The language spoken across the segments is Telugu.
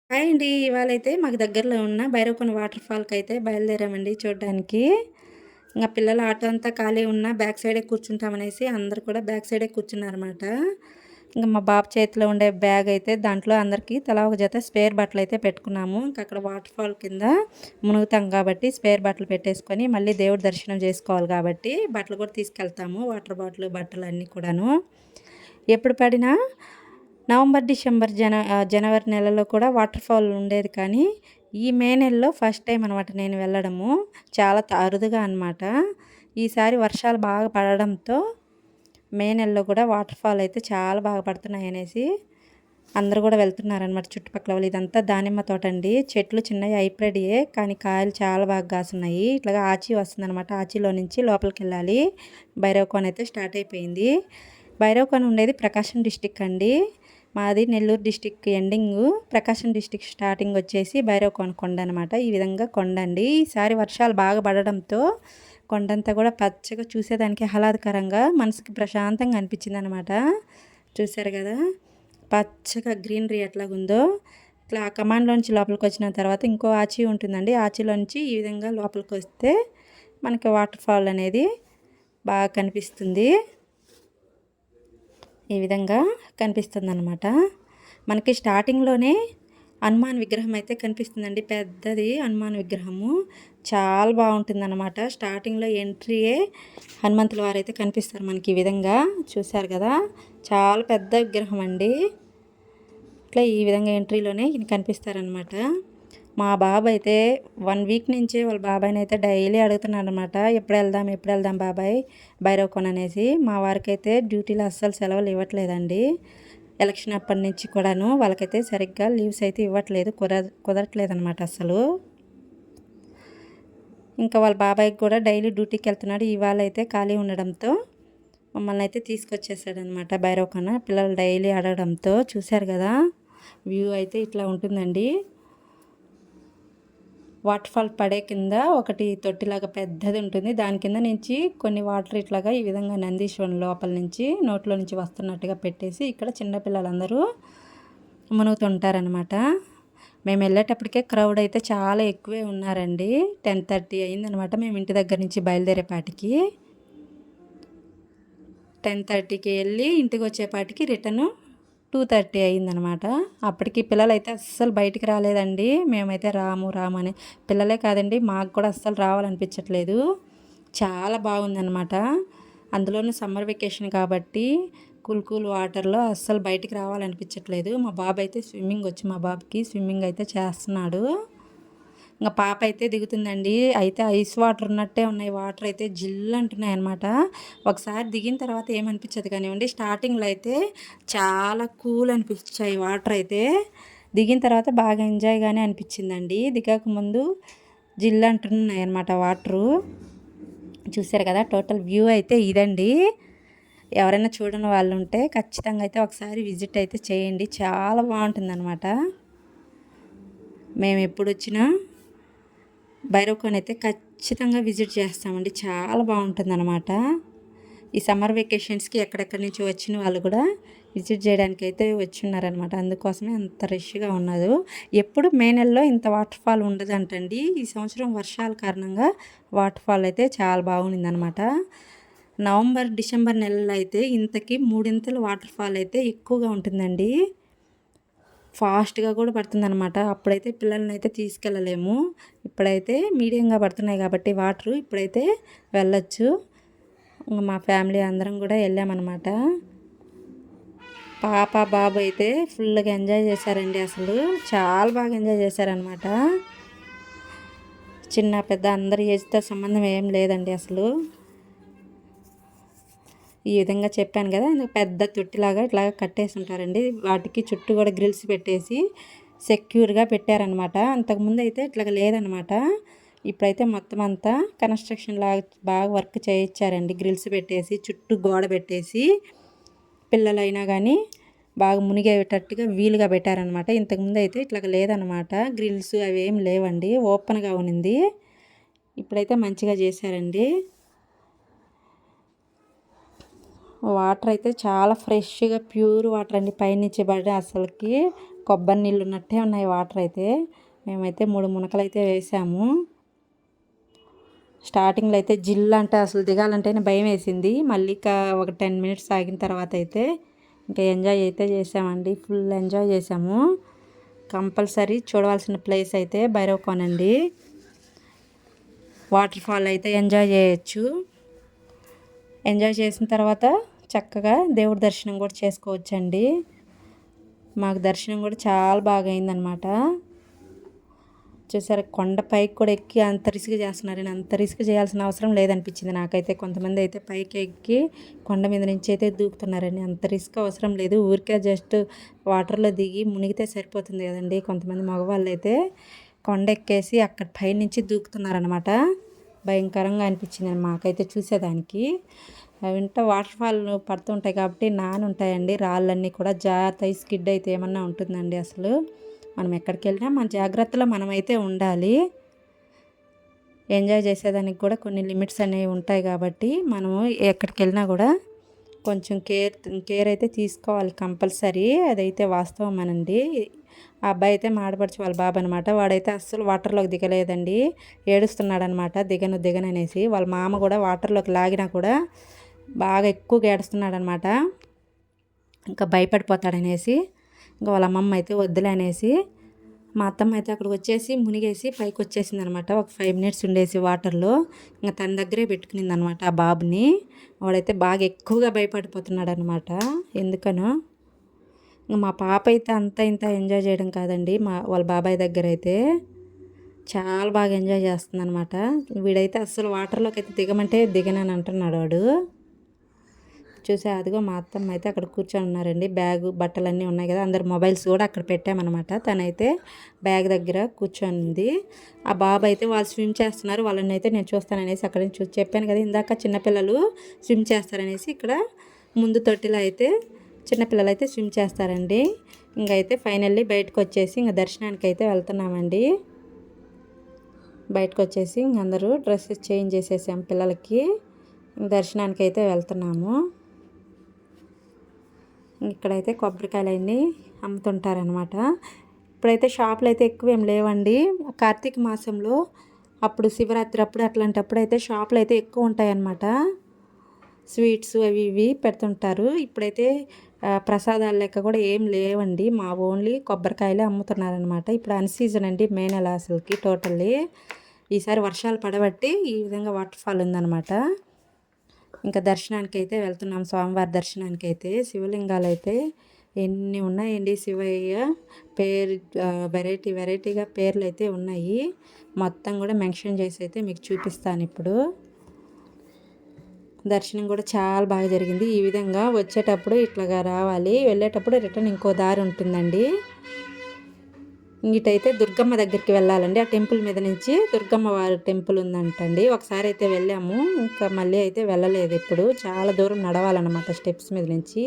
హాయ్ అండి. ఇవాళైతే మాకు దగ్గరలో ఉన్న భైరవకొన వాటర్ ఫాల్‌కైతే బయలుదేరామండి చూడ్డానికి. ఇంగ పిల్లలు ఆటో అంతా ఖాళీ ఉన్నా బ్యాక్ సైడే కూర్చుంటామనేసి అందరూ కూడా బ్యాక్ సైడే కూర్చున్నారన్నమాట. ఇంగ మా బాబు చేతిలో ఉండే బ్యాగ్ అయితే దాంట్లో అందరికీ తలా ఒక జత స్పేర్ బట్టలైతే పెట్టుకున్నాము. ఇంక అక్కడ వాటర్ ఫాల్ కింద మునుగుతాం కాబట్టి స్పేర్ బట్టలు పెట్టేసుకొని మళ్ళీ దేవుడి దర్శనం చేసుకోవాలి కాబట్టి బట్టలు కూడా తీసుకెళ్తాము. వాటర్ బాటిల్, బట్టలు అన్నీ కూడాను. ఎప్పుడు పడినా నవంబర్, డిసెంబర్, జనవరి నెలలో కూడా వాటర్ ఫాల్ ఉండేది కానీ, ఈ మే నెలలో ఫస్ట్ టైం అనమాట నేను వెళ్ళడము. చాలా అరుదుగా అనమాట. ఈసారి వర్షాలు బాగా పడడంతో మే నెలలో కూడా వాటర్ ఫాల్ అయితే చాలా బాగా పడుతున్నాయనేసి అందరూ కూడా వెళ్తున్నారనమాట చుట్టుపక్కల వాళ్ళు. ఇదంతా దానిమ్మ తోటండి. చెట్లు చిన్నయి హైబ్రిడ్‌యే కానీ కాయలు చాలా బాగా కాసున్నాయి. ఇట్లాగా ఆచి వస్తుందనమాట. ఆచిలో నుంచి లోపలికెళ్ళాలి. భైరవకోన అయితే స్టార్ట్ అయిపోయింది. భైరవకోన ఉండేది ప్రకాశం డిస్ట్రిక్ట్ అండి. మాది నెల్లూరు డిస్ట్రిక్ట్ ఎండింగు. ప్రకాశం డిస్ట్రిక్ట్ స్టార్టింగ్ వచ్చేసి భైరవకోన కొండ అనమాట. ఈ విధంగా కొండ అండి. ఈసారి వర్షాలు బాగా పడడంతో కొండంతా కూడా పచ్చగా చూసేదానికి ఆహ్లాదకరంగా మనసుకి ప్రశాంతంగా అనిపించిందనమాట. చూసారు కదా! పచ్చగా గ్రీనరీ ఎట్లాగుందో. ఇట్లా కమాండ్‌లోంచి లోపలికొచ్చిన తర్వాత ఇంకో ఆచి ఉంటుందండి. ఆచిలోంచి ఈ విధంగా లోపలికొస్తే మనకి వాటర్ ఫాల్ అనేది బాగా కనిపిస్తుంది. ఈ విధంగా కనిపిస్తుందనమాట. మనకి స్టార్టింగ్‌లోనే హనుమాన్ విగ్రహం అయితే కనిపిస్తుందండి. పెద్దది హనుమాన్ విగ్రహము. చాలా బావుంటుందనమాట. స్టార్టింగ్‌లో ఎంట్రీయే హనుమంతుల వారైతే కనిపిస్తారు మనకి ఈ విధంగా. చూసారు కదా! చాలా పెద్ద విగ్రహం అండి. ఇట్లా ఈ విధంగా ఎంట్రీలోనే ఈయన కనిపిస్తారనమాట. మా బాబు అయితే 1 వీక్ నుంచే వాళ్ళ బాబాయినైతే డైలీ అడుగుతున్నాడనమాట. ఎప్పుడెళ్దాం, ఎప్పుడెళ్దాం బాబాయ్ భైరవకోన అనేసి. మా వారికైతే డ్యూటీలో అస్సలు సెలవులు ఇవ్వట్లేదండి. ఎలక్షన్ అప్పటి నుంచి కూడాను వాళ్ళకైతే సరిగ్గా లీవ్స్ అయితే ఇవ్వట్లేదు. కుదరట్లేదనమాట అస్సలు. ఇంకా వాళ్ళ బాబాయికి కూడా డైలీ డ్యూటీకెళ్తున్నాడు. ఇవాళైతే ఖాళీ ఉండడంతో మమ్మల్ని అయితే తీసుకొచ్చేసాడనమాట భైరవకోన. పిల్లలు డైలీ అడగడంతో. చూశారు కదా! వ్యూ అయితే ఇట్లా ఉంటుందండి. వాటర్ ఫాల్ పడే కింద ఒకటి తొట్టిలాగా పెద్దది ఉంటుంది. దాని కింద నుంచి కొన్ని వాటర్ ఇట్లాగా ఈ విధంగా నందీశ్వరుని లోపల నుంచి నోట్లో నుంచి వస్తున్నట్టుగా పెట్టేసి ఇక్కడ చిన్న పిల్లలందరూ మునుగుతుంటారనమాట. మేము వెళ్ళేటప్పటికే క్రౌడ్ అయితే చాలా ఎక్కువే ఉన్నారండి. 10:30 అయిందనమాట మేము ఇంటి దగ్గర నుంచి బయలుదేరేపాటికి. 10:30కి వెళ్ళి ఇంటికి వచ్చేపాటికి రిటర్ను 2:30 అయిందనమాట. అప్పటికి పిల్లలైతే అస్సలు బయటికి రాలేదండి. మేమైతే రాము రాము అని. పిల్లలే కాదండి మాకు కూడా అస్సలు రావాలనిపించట్లేదు. చాలా బాగుందనమాట. అందులోనూ సమ్మర్ వెకేషన్ కాబట్టి కూల్ వాటర్‌లో అస్సలు బయటికి రావాలనిపించట్లేదు. మా బాబు అయితే స్విమ్మింగ్ వచ్చు మా బాబుకి. స్విమ్మింగ్ అయితే చేస్తున్నాడు. ఇంక పాప అయితే దిగుతుందండి. అయితే ఐస్ వాటర్ ఉన్నట్టే ఉన్నాయి. వాటర్ అయితే జిల్ అంటున్నాయన్నమాట. ఒకసారి దిగిన తర్వాత ఏమనిపించదు కానివ్వండి. స్టార్టింగ్‌లో అయితే చాలా కూల్ అనిపించాయి వాటర్ అయితే. దిగిన తర్వాత బాగా ఎంజాయ్‌గానే అనిపించిందండి. దిగక ముందు జిల్ అంటున్నాయన్నమాట వాటరు. చూసారు కదా! టోటల్ వ్యూ అయితే ఇదండి. ఎవరైనా చూడని వాళ్ళు ఉంటే ఖచ్చితంగా అయితే ఒకసారి విజిట్ అయితే చేయండి. చాలా బాగుంటుందన్నమాట. మేము ఎప్పుడొచ్చినా భైరవకోన అయితే ఖచ్చితంగా విజిట్ చేస్తామండి. చాలా బాగుంటుందన్నమాట. ఈ సమ్మర్ వెకేషన్స్‌కి ఎక్కడెక్కడి నుంచి వచ్చిన వాళ్ళు కూడా విజిట్ చేయడానికి అయితే వచ్చున్నారనమాట. అందుకోసమే అంత రష్‌గా ఉన్నది. ఎప్పుడు మే నెలలో ఇంత వాటర్ ఫాల్ ఉండదంటండి. ఈ సంవత్సరం వర్షాల కారణంగా వాటర్ ఫాల్ అయితే చాలా బాగుండిందనమాట. నవంబర్, డిసెంబర్ నెలల్లో అయితే ఇంతకి మూడింతలు వాటర్ ఫాల్ అయితే ఎక్కువగా ఉంటుందండి. ఫాస్ట్‌గా కూడా పడుతుందనమాట. అప్పుడైతే పిల్లలనైతే తీసుకెళ్ళలేము. ఇప్పుడైతే మీడియంగా పడుతున్నాయి కాబట్టి వాటరు ఇప్పుడైతే వెళ్ళొచ్చు. మా ఫ్యామిలీ అందరం కూడా వెళ్ళామన్నమాట. పాప, బాబు అయితే ఫుల్‌గా ఎంజాయ్ చేశారండి అసలు. చాలా బాగా ఎంజాయ్ చేశారనమాట. చిన్న, పెద్ద అందరి ఏజ్‌తో సంబంధం ఏం లేదండి అసలు. ఈ విధంగా చెప్పాను కదా! పెద్ద తొట్టిలాగా ఇట్లాగా కట్టేసి ఉంటారండి. వాటికి చుట్టూ కూడా గ్రిల్స్ పెట్టేసి సెక్యూర్‌గా పెట్టారనమాట. అంతకుముందు అయితే ఇట్లాగ లేదనమాట. ఇప్పుడైతే మొత్తం అంతా కన్‌స్ట్రక్షన్ లాగా బాగా వర్క్ చేయించారండి. గ్రిల్స్ పెట్టేసి చుట్టూ గోడ పెట్టేసి పిల్లలైనా కానీ బాగా మునిగేటట్టుగా వీలుగా పెట్టారనమాట. ఇంతకుముందు అయితే ఇట్లాగ లేదనమాట. గ్రిల్స్ అవి ఏమి లేవండి. ఓపెన్‌గా ఉన్నింది. ఇప్పుడైతే మంచిగా చేశారండి. వాటర్ అయితే చాలా ఫ్రెష్‌గా ప్యూర్ వాటర్ అండి. పైనుంచి పడే అసలుకి కొబ్బరి నీళ్ళు ఉన్నట్టే ఉన్నాయి వాటర్ అయితే. మేమైతే 3 మునకలు అయితే వేసాము. స్టార్టింగ్లో అయితే జిల్లు అంటే అసలు దిగాలంటేనే భయం వేసింది. మళ్ళీ ఒక 10 మినిట్స్ ఆగిన తర్వాత అయితే ఇంకా ఎంజాయ్ అయితే చేసామండి. ఫుల్ ఎంజాయ్ చేసాము. కంపల్సరీ చూడవలసిన ప్లేస్ అయితే భైరవకోన అండి. వాటర్ ఫాల్ అయితే ఎంజాయ్ చేయొచ్చు. ఎంజాయ్ చేసిన తర్వాత చక్కగా దేవుడి దర్శనం కూడా చేసుకోవచ్చండి. మాకు దర్శనం కూడా చాలా బాగా అయిందనమాట. చూసారా, కొండ పైకి కూడా ఎక్కి అంత రిస్క్ చేస్తున్నారని, అంత రిస్క్ చేయాల్సిన అవసరం లేదనిపించింది నాకైతే. కొంతమంది అయితే పైకి ఎక్కి కొండ మీద నుంచి అయితే దూకుతున్నారని, అంత రిస్క్ అవసరం లేదు. ఊరికే జస్ట్ వాటర్లో దిగి మునిగితే సరిపోతుంది కదండి. కొంతమంది మగవాళ్ళు అయితే కొండ ఎక్కేసి అక్కడ పైనుంచి దూకుతున్నారనమాట. భయంకరంగా అనిపించింది మాకైతే చూసేదానికి. వింట వాటర్ ఫాల్ పడుతుంటాయి కాబట్టి ఉంటాయండి. రాళ్ళన్నీ కూడా జారుతాయి, స్కిడ్ అయితే ఏమన్నా ఉంటుందండి. అసలు మనం ఎక్కడికి వెళ్ళినా మన జాగ్రత్తలో మనమైతే ఉండాలి. ఎంజాయ్ చేసేదానికి కూడా కొన్ని లిమిట్స్ అనేవి ఉంటాయి కాబట్టి మనము ఎక్కడికి వెళ్ళినా కూడా కొంచెం కేర్ అయితే తీసుకోవాలి కంపల్సరీ. అదైతే వాస్తవం అనండి. ఆ అబ్బాయి అయితే మాడపడిచి వాళ్ళ బాబు అనమాట. వాడైతే అస్సలు వాటర్లోకి దిగలేదండి. ఏడుస్తున్నాడు అనమాట, దిగను అనేసి. వాళ్ళ మామ కూడా వాటర్లోకి లాగినా కూడా బాగా ఎక్కువగా ఏడుస్తున్నాడు అనమాట. ఇంకా భయపడిపోతాడనేసి ఇంకా వాళ్ళ అమ్మమ్మ అయితే వద్దులే అనేసి మా అత్తమ్మ అయితే అక్కడికి వచ్చేసి మునిగేసి పైకి వచ్చేసింది అనమాట. ఒక 5 మినిట్స్ ఉండేసి వాటర్లో ఇంకా తన దగ్గరే పెట్టుకునింది అనమాట ఆ బాబుని. వాడైతే బాగా ఎక్కువగా భయపడిపోతున్నాడు అనమాట. ఎందుకనో ఇంకా మా పాప అయితే అంత ఇంత ఎంజాయ్ చేయడం కాదండి. వాళ్ళ బాబాయ్ దగ్గర అయితే చాలా బాగా ఎంజాయ్ చేస్తుంది అనమాట. వీడైతే అస్సలు వాటర్లోకి అయితే దిగమంటే దిగనని అంటున్నాడు వాడు. చూసే అదిగో మా అత్తమ్మ అయితే అక్కడ కూర్చొని ఉన్నారండి. బ్యాగు బట్టలన్నీ ఉన్నాయి కదా, అందరు మొబైల్స్ కూడా అక్కడ పెట్టామన్నమాట. తనైతే బ్యాగ్ దగ్గర కూర్చొని ఉంది. ఆ బాబు అయితే వాళ్ళు స్విమ్ చేస్తున్నారు. వాళ్ళని అయితే నేను చూస్తాననేసి అక్కడ నుంచి చెప్పాను కదా ఇందాక, చిన్నపిల్లలు స్విమ్ చేస్తారనేసి. ఇక్కడ ముందు తొట్టిలో అయితే చిన్నపిల్లలు అయితే స్విమ్ చేస్తారండి. ఇంకైతే ఫైనల్లీ బయటకు వచ్చేసి ఇంకా దర్శనానికి అయితే వెళ్తున్నామండి. బయటకు వచ్చేసి అందరూ డ్రెస్సెస్ చేంజ్ చేసేసాం పిల్లలకి. దర్శనానికి అయితే వెళ్తున్నాము. ఇక్కడైతే కొబ్బరికాయలు అన్నీ అమ్ముతుంటారనమాట. ఇప్పుడైతే షాపులు అయితే ఎక్కువ ఏం లేవండి. కార్తీక మాసంలో అప్పుడు శివరాత్రి అప్పుడు అట్లాంటప్పుడు అయితే షాపులు అయితే ఎక్కువ ఉంటాయన్నమాట. స్వీట్స్ అవి ఇవి పెడుతుంటారు. ఇప్పుడైతే ప్రసాదాలు లెక్క కూడా ఏం లేవండి. మా ఓన్లీ కొబ్బరికాయలే అమ్ముతున్నారనమాట. ఇప్పుడు అన్సీజన్ అండి, మే నెల అసలుకి టోటల్లీ. ఈసారి వర్షాలు పడబట్టి ఈ విధంగా వాటర్ ఫాల్ ఉందన్నమాట. ఇంకా దర్శనానికి అయితే వెళ్తున్నాం, స్వామివారి దర్శనానికి అయితే. శివలింగాలు అయితే ఎన్ని ఉన్నాయండి. శివయ్య పేరు వెరైటీగా పేర్లు అయితే ఉన్నాయి. మొత్తం కూడా మెన్షన్ చేసి అయితే మీకు చూపిస్తాను ఇప్పుడు. దర్శనం కూడా చాలా బాగా జరిగింది. ఈ విధంగా వచ్చేటప్పుడు ఇట్లాగా రావాలి, వెళ్ళేటప్పుడు రిటర్న్ ఇంకో దారి ఉంటుందండి. ఇటైతే దుర్గమ్మ దగ్గరికి వెళ్ళాలండి. ఆ టెంపుల్ మీద నుంచి దుర్గమ్మ వారి టెంపుల్ ఉందంటండి. ఒకసారి అయితే వెళ్ళాము, ఇంకా మళ్ళీ అయితే వెళ్ళలేదు. ఇప్పుడు చాలా దూరం నడవాలన్నమాట స్టెప్స్ మీద నుంచి.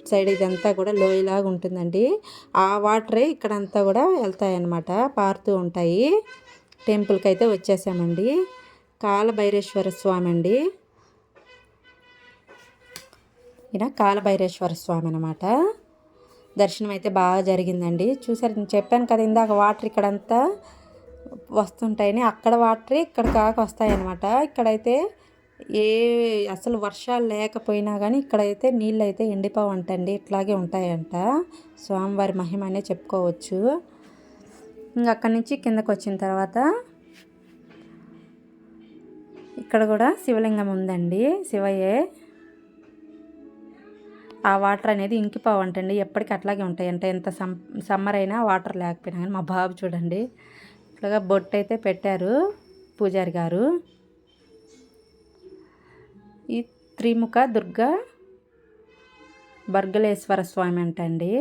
సైడ్ ఇదంతా కూడా లోయలాగా ఉంటుందండి. ఆ వాటరే ఇక్కడంతా కూడా వెళ్తాయన్నమాట, పారుతూ ఉంటాయి. టెంపుల్కి అయితే వచ్చేసామండి. కాలభైరేశ్వర స్వామి అండి. ఈయన కాలభైరేశ్వర స్వామి అనమాట. దర్శనం అయితే బాగా జరిగిందండి. చూసారు, నేను చెప్పాను కదా ఇందాక వాటర్ ఇక్కడంతా వస్తుంటాయని. అక్కడ వాటరే ఇక్కడ కాక వస్తాయన్నమాట. ఇక్కడైతే అసలు వర్షాలు లేకపోయినా కానీ ఇక్కడైతే నీళ్ళు అయితే ఎండిపోవంటండి, ఇట్లాగే ఉంటాయంట. స్వామివారి మహిమ అనే చెప్పుకోవచ్చు. ఇంకా అక్కడి నుంచి కిందకు వచ్చిన తర్వాత ఇక్కడ కూడా శివలింగం ఉందండి, శివయ్యే. ఆ వాటర్ అనేది ఇంకిపోవంటండి, ఎప్పటికీ అట్లాగే ఉంటాయంట. ఎంత సమ్మర్ అయినా వాటర్ లేకపోయినా కానీ. మా బాబు చూడండి ఇట్లాగా బొట్టు అయితే పెట్టారు పూజారి గారు. ఈ త్రిముఖ దుర్గా బర్గలేశ్వర స్వామి అంటండి.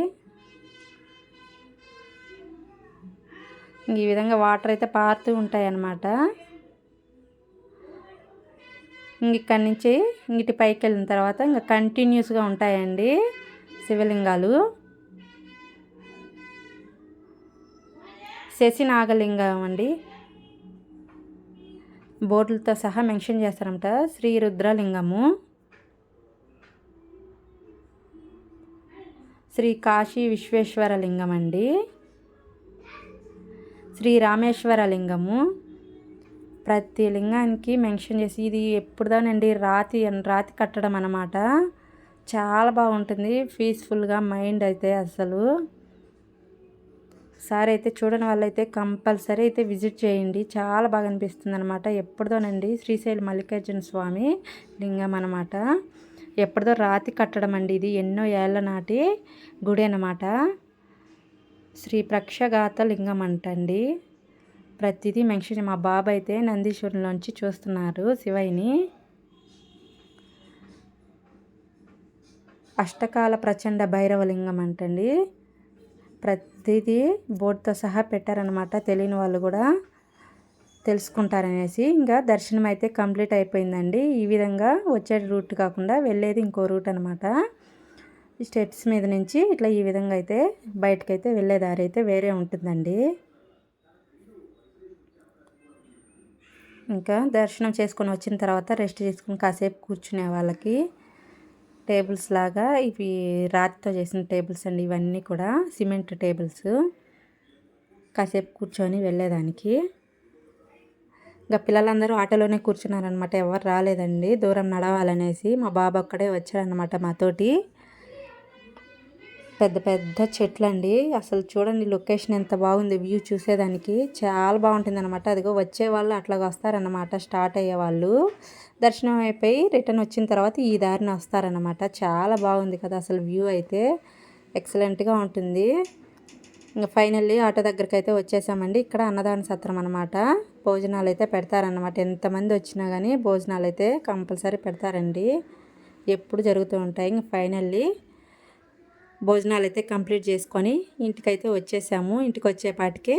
ఈ విధంగా వాటర్ అయితే పారుతూ ఉంటాయి అన్నమాట. ఇక్కడి నుంచి ఇంగిటి పైకి వెళ్ళిన తర్వాత ఇంకా కంటిన్యూస్గా ఉంటాయండి శివలింగాలు. శశినాగలింగం అండి, బోర్డులతో సహా మెన్షన్ చేస్తారంట. శ్రీ రుద్రలింగము, శ్రీ కాశీ విశ్వేశ్వర లింగం అండి. శ్రీ రామేశ్వర లింగము. ప్రతి లింగానికి మెన్షన్ చేసి ఇది ఎప్పుడుదానండి రాతి కట్టడం అన్నమాట. చాలా బాగుంటుంది, పీస్ఫుల్గా మైండ్ అయితే అసలు. సారి అయితే చూడని వాళ్ళైతే కంపల్సరీ అయితే విజిట్ చేయండి, చాలా బాగా అనిపిస్తుంది అనమాట. ఎప్పుడుదోనండి శ్రీశైలం మల్లికార్జున స్వామి లింగం అనమాట. ఎప్పుడుదో రాతి కట్టడం అండి ఇది, ఎన్నో ఏళ్ళ నాటి గుడి అనమాట. శ్రీ ప్రక్షగాత లింగం అంటండి. ప్రతిదీ మెన్షన్. మా బాబు అయితే నందీశ్వరంలోంచి చూస్తున్నారు శివయ్యని. అష్టకాల ప్రచండ భైరవలింగం అంటండి. ప్రతిదీ బోర్డుతో సహా పెట్టారనమాట, తెలియని వాళ్ళు కూడా తెలుసుకుంటారనేసి. ఇంకా దర్శనం అయితే కంప్లీట్ అయిపోయిందండి. ఈ విధంగా వచ్చే రూట్ కాకుండా వెళ్ళేది ఇంకో రూట్ అనమాట. ఈ స్టెప్స్ మీద నుంచి ఇట్లా ఈ విధంగా అయితే బయటకైతే వెళ్ళే దారి అయితే వేరే ఉంటుందండి. ఇంకా దర్శనం చేసుకొని వచ్చిన తర్వాత రెస్ట్ చేసుకుని కాసేపు కూర్చునే వాళ్ళకి టేబుల్స్ లాగా ఇవి రాతితో చేసిన టేబుల్స్ అండి. ఇవన్నీ కూడా సిమెంట్ టేబుల్స్. కాసేపు కూర్చొని వెళ్ళేదానికి. ఇంకా పిల్లలందరూ ఆటోలోనే కూర్చున్నారనమాట, ఎవరు రాలేదండి దూరం నడవాలనేసి. మా బాబు ఒక్కడే వచ్చాడనమాట మాతోటి. పెద్ద పెద్ద చెట్లు అండి. అసలు చూడండి లొకేషన్ ఎంత బాగుంది, వ్యూ చూసేదానికి చాలా బాగుంటుంది అనమాట. అదిగో వచ్చే వాళ్ళు అట్లాగ వస్తారనమాట, స్టార్ట్ అయ్యే వాళ్ళు. దర్శనం అయిపోయి రిటర్న్ వచ్చిన తర్వాత ఈ దారిని వస్తారనమాట. చాలా బాగుంది కదా అసలు, వ్యూ అయితే ఎక్సలెంట్గా ఉంటుంది. ఇంకా ఫైనల్లీ ఆటో దగ్గరికి అయితే వచ్చేసామండి. ఇక్కడ అన్నదాన సత్రం అనమాట. భోజనాలు అయితే పెడతారనమాట. ఎంతమంది వచ్చినా కానీ భోజనాలు అయితే కంపల్సరీ పెడతారండి, ఎప్పుడు జరుగుతూ ఉంటాయి. ఇంకా ఫైనల్లీ భోజనాలు అయితే కంప్లీట్ చేసుకొని ఇంటికైతే వచ్చేసాము. ఇంటికి వచ్చేపాటికే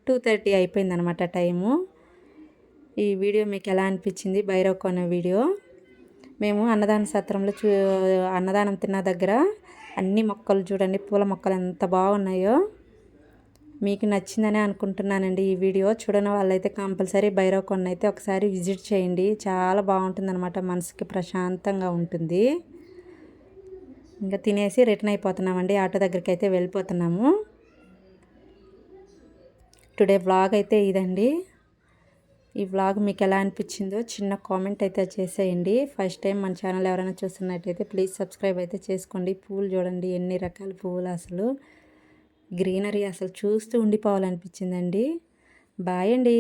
2:30 అయిపోయిందనమాట టైము. ఈ వీడియో మీకు ఎలా అనిపించింది, భైరవ్ కొన్న వీడియో. మేము అన్నదాన సత్రంలో అన్నదానం తిన్న దగ్గర అన్ని మొక్కలు చూడండి, పూల మొక్కలు ఎంత బాగున్నాయో. మీకు నచ్చిందనే అనుకుంటున్నానండి ఈ వీడియో. చూడని వాళ్ళైతే కంపల్సరీ భైరవ్ కొండ అయితే ఒకసారి విజిట్ చేయండి, చాలా బాగుంటుందన్నమాట, మనసుకి ప్రశాంతంగా ఉంటుంది. ఇంకా తినేసి రిటర్న్ అయిపోతున్నామండి, ఆటో దగ్గరికి అయితే వెళ్ళిపోతున్నాము. టుడే వ్లాగ్ అయితే ఇదండి. ఈ వ్లాగ్ మీకు ఎలా అనిపించిందో చిన్న కామెంట్ అయితే చేసేయండి. ఫస్ట్ టైం మన ఛానల్ ఎవరైనా చూస్తున్నట్టయితే ప్లీజ్ సబ్స్క్రైబ్ అయితే చేసుకోండి. పూలు చూడండి ఎన్ని రకాల పువ్వులు, అసలు గ్రీనరీ అసలు చూస్తూ ఉండిపోవాలనిపించిందండి. బాయ్ అండి.